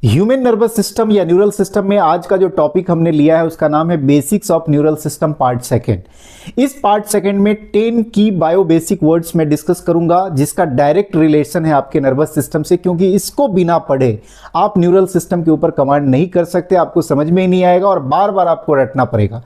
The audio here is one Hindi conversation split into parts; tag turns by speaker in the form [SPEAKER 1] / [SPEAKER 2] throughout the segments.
[SPEAKER 1] ह्यूमन नर्वस सिस्टम या न्यूरल सिस्टम में आज का जो टॉपिक हमने लिया है उसका नाम है basics of neural system part second. इस पार्ट सेकंड में 10 की बायो बेसिक वर्ड्स में डिस्कस करूंगा जिसका डायरेक्ट रिलेशन है आपके नर्वस सिस्टम से, क्योंकि इसको बिना पढ़े आप न्यूरल सिस्टम के ऊपर कमांड नहीं कर सकते, आपको समझ में ही नहीं आएगा और बार बार आपको रटना पड़ेगा।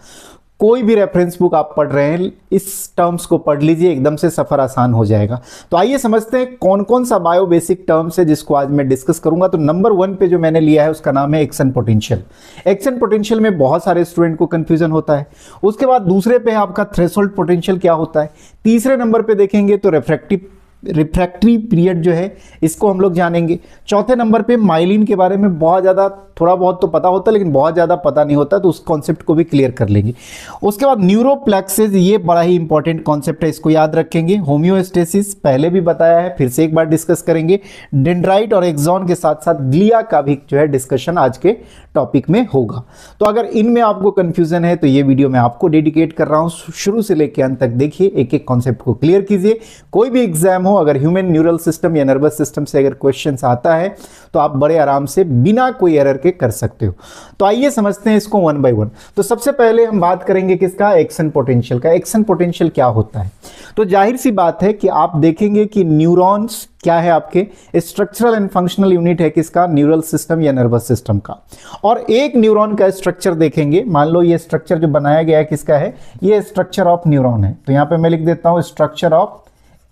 [SPEAKER 1] कोई भी रेफरेंस बुक आप पढ़ रहे हैं इस टर्म्स को पढ़ लीजिए, एकदम से सफर आसान हो जाएगा। तो आइए समझते हैं कौन कौन सा बायो बेसिक टर्म्स है जिसको आज मैं डिस्कस करूंगा। तो नंबर 1 पे जो मैंने लिया है उसका नाम है एक्शन पोटेंशियल। एक्शन पोटेंशियल में बहुत सारे स्टूडेंट को कंफ्यूजन होता है। उसके बाद दूसरे पे आपका थ्रेशोल्ड पोटेंशियल क्या होता है। तीसरे नंबर पे देखेंगे तो रिफ्रैक्टरी पीरियड जो है इसको हम लोग जानेंगे। चौथे नंबर पे माइलिन के बारे में बहुत ज़्यादा थोड़ा बहुत तो पता होता है लेकिन बहुत ज़्यादा पता नहीं होता, तो उस कॉन्सेप्ट को भी क्लियर कर लेंगे। उसके बाद न्यूरोप्लेक्सिस, ये बड़ा ही इंपॉर्टेंट कॉन्सेप्ट है, इसको याद रखेंगे। होम्योस्टेसिस पहले भी बताया है, फिर से एक बार डिस्कस करेंगे। डेंड्राइट और एक्सॉन के साथ साथ ग्लिया का भी जो है डिस्कशन आज के टॉपिक में होगा। तो अगर इनमें आपको कंफ्यूजन है तो ये वीडियो मैं आपको डेडिकेट कर रहा हूँ, शुरू से लेकर अंत तक देखिए, एक एक कॉन्सेप्ट को क्लियर कीजिए। कोई भी एग्जाम हो, अगर ह्यूमन न्यूरल सिस्टम या नर्वस सिस्टम से अगर क्वेश्चन आता है तो आप बड़े आराम से बिना कोई एरर के कर सकते हो। तो आइए समझते हैं इसको वन बाय वन। तो सबसे पहले हम बात करेंगे किसका, एक्शन पोटेंशियल का। एक्शन पोटेंशियल क्या होता है, तो जाहिर सी बात है कि आप देखेंगे कि न्यूरॉन्स क्या है, आपके स्ट्रक्चरल एंड फंक्शनल यूनिट है किसका, न्यूरल सिस्टम या नर्वस सिस्टम का। और एक न्यूरॉन का स्ट्रक्चर देखेंगे, मान लो ये स्ट्रक्चर जो बनाया गया है किसका है, ये स्ट्रक्चर ऑफ न्यूरॉन है। तो यहां पे मैं लिख देता हूं स्ट्रक्चर ऑफ,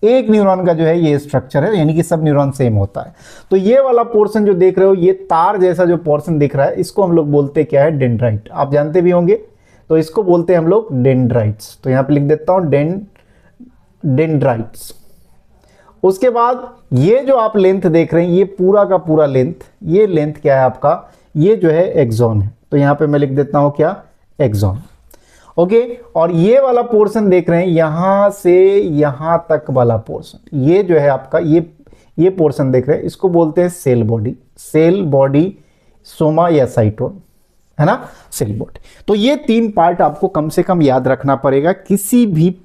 [SPEAKER 1] एक न्यूरॉन का जो है ये स्ट्रक्चर है, यानी कि सब न्यूरॉन सेम होता है। तो ये वाला पोर्शन जो देख रहे हो, ये तार जैसा जो पोर्शन दिख रहा है, इसको हम लोग बोलते हैं क्या है, डेंड्राइट। आप जानते भी होंगे, तो इसको बोलते हैं हम लोग डेंड्राइट्स। तो यहां पे लिख देता हूं डेंड्राइट्स। उसके बाद ये जो आप लेंथ देख रहे हैं, ये पूरा का पूरा लेंथ, ये लेंथ क्या है आपका, ये जो है एक्सॉन है। तो यहां पे मैं लिख देता हूं क्या, एक्सॉन। ओके, और ये वाला पोर्शन देख रहे हैं, यहां से यहां तक वाला पोर्शन, ये जो है आपका, ये पोर्शन देख रहे हैं, इसको बोलते हैं cell body. Cell body, soma या साइटोन, है ना, सेल बॉडी। तो ये 3 पार्ट आपको कम से कम याद रखना पड़ेगा किसी भी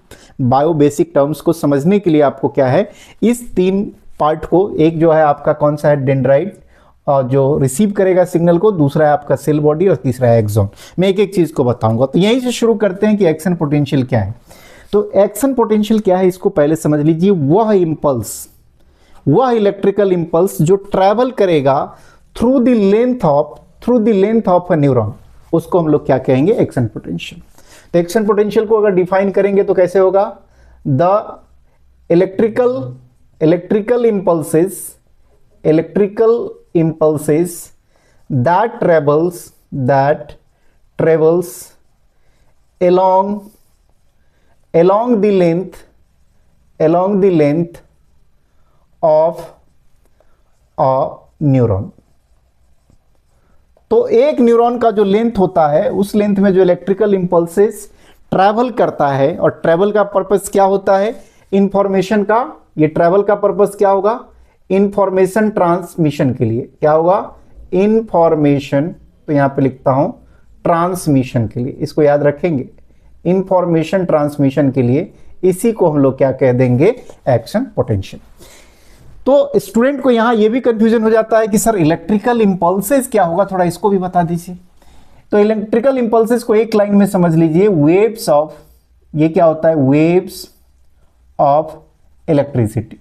[SPEAKER 1] बायो बेसिक टर्म्स को समझने के लिए। आपको क्या है, इस 3 पार्ट को, एक जो है आपका कौन सा है, डेंड्राइट जो रिसीव करेगा सिग्नल को, दूसरा है आपका सेल बॉडी और तीसरा है एक्सॉन। मैं एक एक चीज को बताऊंगा। तो यहीं से शुरू करते हैं कि एक्शन पोटेंशियल क्या है। तो एक्शन पोटेंशियल क्या है, इसको पहले समझ लीजिए। वह इंपल्स, वह इलेक्ट्रिकल इंपल्स जो ट्रैवल करेगा through the length of a neuron, उसको हम लोग क्या कहेंगे, एक्शन पोटेंशियल। तो एक्शन पोटेंशियल को अगर डिफाइन करेंगे तो कैसे होगा, the electrical impulses that travels along the length of a neuron। तो एक न्यूरॉन का जो लेंथ होता है, उस लेंथ में जो इलेक्ट्रिकल इंपल्सेस ट्रैवल करता है, और ट्रैवल का पर्पस क्या होता है, इंफॉर्मेशन का। ये ट्रैवल का पर्पस क्या होगा, इंफॉर्मेशन ट्रांसमिशन के लिए। क्या होगा, इंफॉर्मेशन, तो यहां पे लिखता हूं ट्रांसमिशन के लिए, इसको याद रखेंगे, इंफॉर्मेशन ट्रांसमिशन के लिए। इसी को हम लोग क्या कह देंगे, एक्शन पोटेंशियल। तो स्टूडेंट को यहां ये भी कंफ्यूजन हो जाता है कि सर इलेक्ट्रिकल इंपल्सेस क्या होगा, थोड़ा इसको भी बता दीजिए। तो इलेक्ट्रिकल इंपल्सेस को एक लाइन में समझ लीजिए, वेव्स ऑफ, ये क्या होता है, वेव्स ऑफ इलेक्ट्रिसिटी।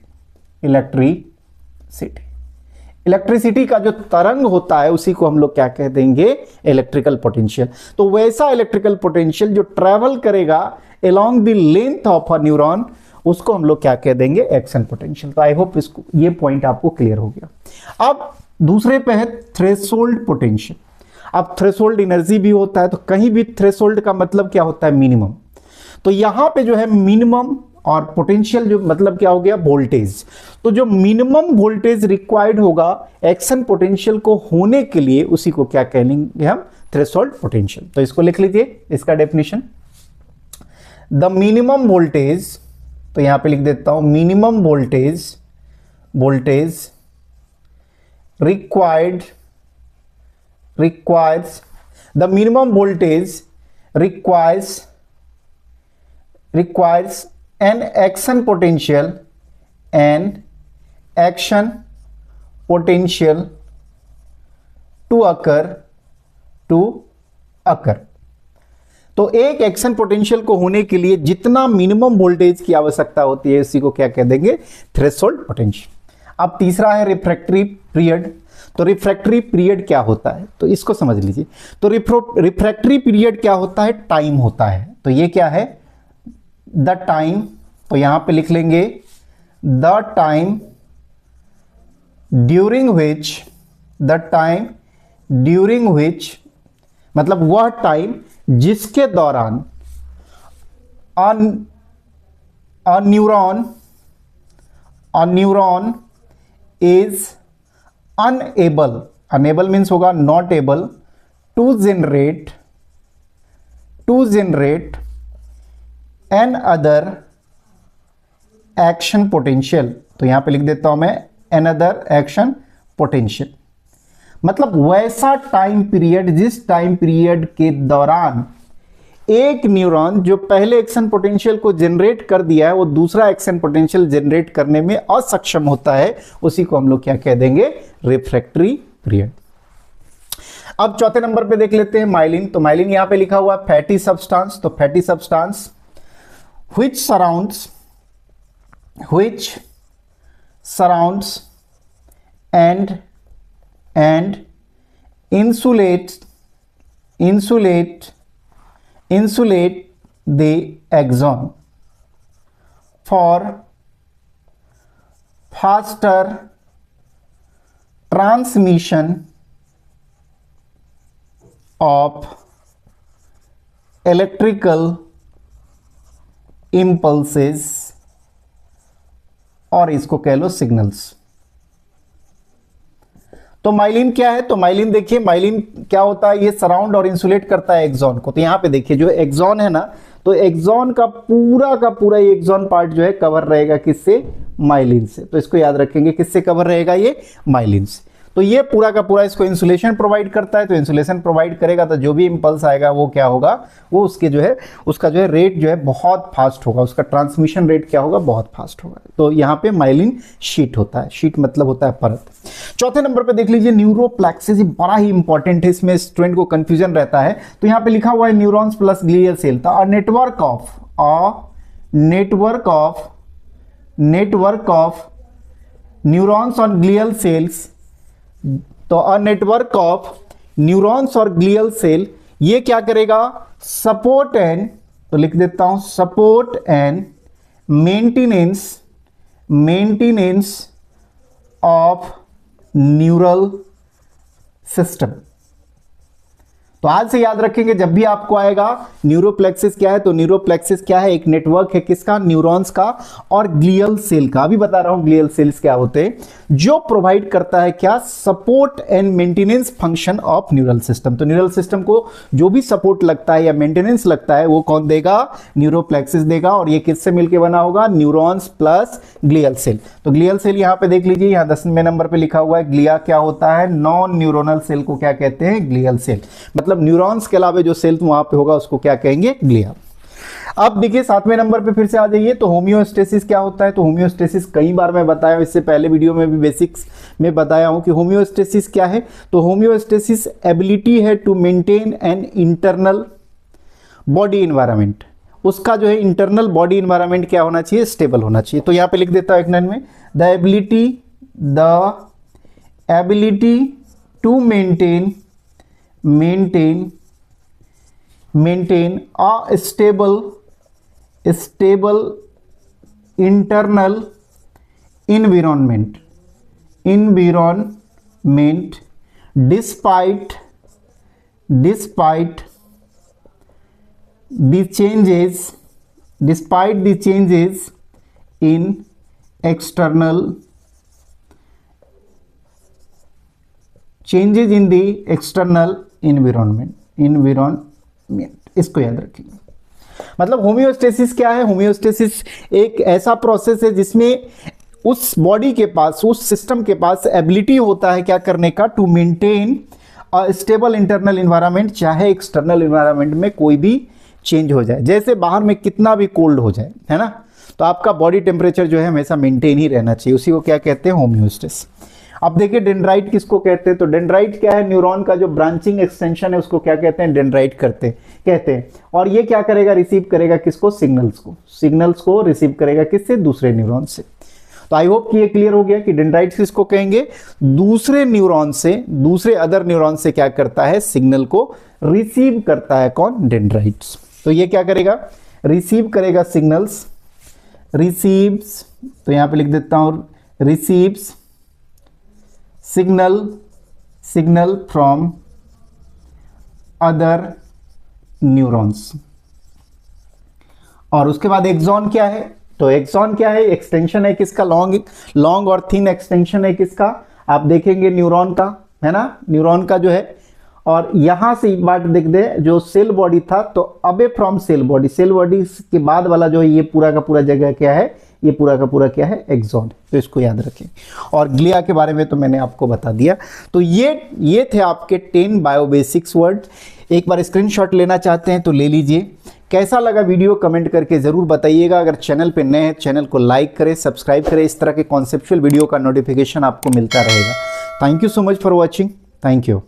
[SPEAKER 1] इलेक्ट्रिसिटी का जो तरंग होता है उसी को हम लोग क्या कह देंगे, इलेक्ट्रिकल पोटेंशियल। तो वैसा इलेक्ट्रिकल पोटेंशियल जो ट्रैवल करेगा along the length of a neuron, उसको हम लोग क्या कह देंगे, एक्शन पोटेंशियल। तो आई होप इसको, ये पॉइंट आपको क्लियर हो गया। अब दूसरे पे है थ्रेशोल्ड पोटेंशियल। अब थ्रेशोल्ड एनर्जी भी होता है, तो कहीं भी थ्रेशोल्ड का मतलब क्या होता है, मिनिमम। तो यहां पे जो है मिनिमम, और पोटेंशियल जो मतलब क्या हो गया, वोल्टेज। तो जो मिनिमम वोल्टेज रिक्वायर्ड होगा एक्शन पोटेंशियल को होने के लिए, उसी को क्या कहेंगे हम, थ्रेशोल्ड पोटेंशियल। तो इसको लिख लीजिए, इसका डेफिनेशन, द मिनिमम वोल्टेज, तो यहां पे लिख देता हूं minimum voltage requires the minimum voltage requires an action potential to occur. तो एक एक्शन पोटेंशियल को होने के लिए जितना मिनिमम वोल्टेज की आवश्यकता होती है उसी को क्या कह देंगे, थ्रेशोल्ड पोटेंशियल। अब तीसरा है रिफ्रैक्टरी पीरियड। तो रिफ्रैक्टरी पीरियड क्या होता है, तो इसको समझ लीजिए। तो रिफ्रैक्टरी पीरियड क्या होता है, टाइम होता है। तो ये क्या है, द टाइम, तो यहां पे लिख लेंगे द टाइम ड्यूरिंग विच, मतलब वह टाइम जिसके दौरान a neuron is unable means होगा not able to generate another action potential। तो यहां पे लिख देता हूं मैं another action potential, मतलब वैसा टाइम पीरियड जिस टाइम पीरियड के दौरान एक न्यूरॉन जो पहले एक्शन पोटेंशियल को जनरेट कर दिया है वो दूसरा एक्शन पोटेंशियल जनरेट करने में असक्षम होता है, उसी को हम लोग क्या कह देंगे, रिफ्रैक्टरी पीरियड। अब चौथे नंबर पे देख लेते हैं माइलिन। तो माइलिन यहां पे लिखा हुआ फैटी सब्सटेंस। तो fatty substance which surrounds and insulate the axon for faster transmission of electrical impulses, और इसको कह लो सिग्नल्स। तो माइलिन क्या है, तो माइलिन देखिए, माइलिन क्या होता है, ये सराउंड और इंसुलेट करता है एक्सॉन को। तो यहां पे देखिए जो एक्सॉन है ना, तो एक्सॉन का पूरा ये एक्सॉन पार्ट जो है कवर रहेगा किससे, माइलिन से। तो इसको याद रखेंगे, किससे कवर रहेगा, ये माइलिन से। तो ये पूरा का पूरा इसको इंसुलेशन प्रोवाइड करता है। तो इंसुलेशन प्रोवाइड करेगा तो जो भी इंपल्स आएगा वो क्या होगा, वो उसके जो है उसका जो है रेट जो है बहुत फास्ट होगा, उसका ट्रांसमिशन रेट क्या होगा, बहुत फास्ट होगा। तो यहाँ पे माइलिन शीट होता है, शीट मतलब होता है परत। चौथे नंबर पे देख लीजिए न्यूरोप्लेक्सिस, बड़ा ही इंपॉर्टेंट है, इसमें स्टूडेंट को कंफ्यूजन रहता है। तो यहाँ पे लिखा हुआ है न्यूरॉन्स प्लस ग्लियल सेल। तो नेटवर्क ऑफ न्यूरॉन्स और ग्लियल सेल्स, तो अ नेटवर्क ऑफ न्यूरॉन्स और ग्लियल सेल ये क्या करेगा, सपोर्ट एंड, तो लिख देता हूं support and maintenance of neural system. तो आज से याद रखेंगे, जब भी आपको आएगा न्यूरोप्लेक्सिस क्या है, तो न्यूरोप्लेक्सिस क्या है, एक नेटवर्क है किसका, न्यूरॉन्स का और ग्लियल सेल का। अभी बता रहा हूं ग्लियल सेल्स क्या होते हैं, जो प्रोवाइड करता है क्या, support and maintenance function of neural system. तो न्यूरल सिस्टम को जो भी सपोर्ट लगता है या मेंटेनेंस लगता है वो कौन देगा, न्यूरोप्लेक्सिस देगा। और ये किससे मिलकर बना होगा, न्यूरॉन्स प्लस ग्लियल सेल। तो ग्लियल सेल यहां पे देख लीजिए, यहां 10वें नंबर पे लिखा हुआ है, ग्लिया क्या होता है, नॉन न्यूरोनल सेल को क्या कहते हैं, ग्लियल सेल। मतलब न्यूरॉन्स के अलावा जो सेल वहां पे होगा उसको क्या कहेंगे, ग्लिया। अब देखिए 7वें नंबर पे फिर से आ जाइए। तो होम्योस्टेसिस क्या होता है, तो होम्योस्टेसिस कई बार मैं बताया, इससे पहले वीडियो में भी बेसिक्स में बताया हूं कि होम्योस्टेसिस क्या है। तो होम्योस्टेसिस एबिलिटी है to maintain an internal body environment. उसका जो है इंटरनल बॉडी इन्वायरमेंट क्या होना चाहिए, स्टेबल होना चाहिए। तो यहां पे लिख देता हूं एक लाइन में, the ability to maintain a stable internal environment despite the changes in external changes in the external environment। इसको याद रखिए। मतलब होम्योस्टेसिस क्या है, होम्योस्टेसिस एक ऐसा प्रोसेस है जिसमें उस बॉडी के पास, उस सिस्टम के पास एबिलिटी होता है क्या करने का, to maintain a stable internal environment, चाहे एक्सटर्नल एनवायरनमेंट में कोई भी चेंज हो जाए। जैसे बाहर में कितना भी कोल्ड हो जाए, है ना, तो आपका बॉडी टेम्परेचर जो है हमेशा मेंटेन ही रहना चाहिए, उसी को क्या कहते हैं, होम्योस्टेसिस। अब देखिए डेंड्राइट किसको कहते हैं, तो डेंड्राइट क्या है, न्यूरॉन का जो ब्रांचिंग एक्सटेंशन है उसको क्या कहते हैं, डेंड्राइट कहते हैं। और ये क्या करेगा, रिसीव करेगा किसको, सिग्नल्स को रिसीव करेगा किससे, दूसरे न्यूरॉन से। तो आई होप कि ये क्लियर हो गया कि डेंड्राइट किसको कहेंगे, दूसरे न्यूरॉन से, दूसरे अदर न्यूरॉन से क्या करता है, सिग्नल को रिसीव करता है, कौन, डेंड्राइट्स। तो ये क्या करेगा, रिसीव करेगा सिग्नल्स, रिसीव्स, तो यहां पे लिख देता हूं, receives signal from other neurons. और उसके बाद एक्सॉन क्या है, तो एक्सॉन क्या है, एक्सटेंशन है किसका, लॉन्ग और थिन एक्सटेंशन है किसका, आप देखेंगे न्यूरॉन का, है ना, न्यूरॉन का जो है। और यहां से एक बात देख दे, जो सेल बॉडी था, तो अबे फ्रॉम सेल बॉडी के बाद वाला जो है ये पूरा का पूरा जगह क्या है, ये पूरा का पूरा क्या है, एक्सॉन। तो इसको याद रखें। और ग्लिया के बारे में तो मैंने आपको बता दिया। तो ये थे आपके 10 बायोबेसिक्स वर्ड। एक बार स्क्रीनशॉट लेना चाहते हैं तो ले लीजिए। कैसा लगा वीडियो कमेंट करके ज़रूर बताइएगा। अगर चैनल पे नए हैं चैनल को लाइक करें, सब्सक्राइब करें। इस तरह के कॉन्सेप्चुअल वीडियो का नोटिफिकेशन आपको मिलता रहेगा। Thank you so much for watching. Thank you.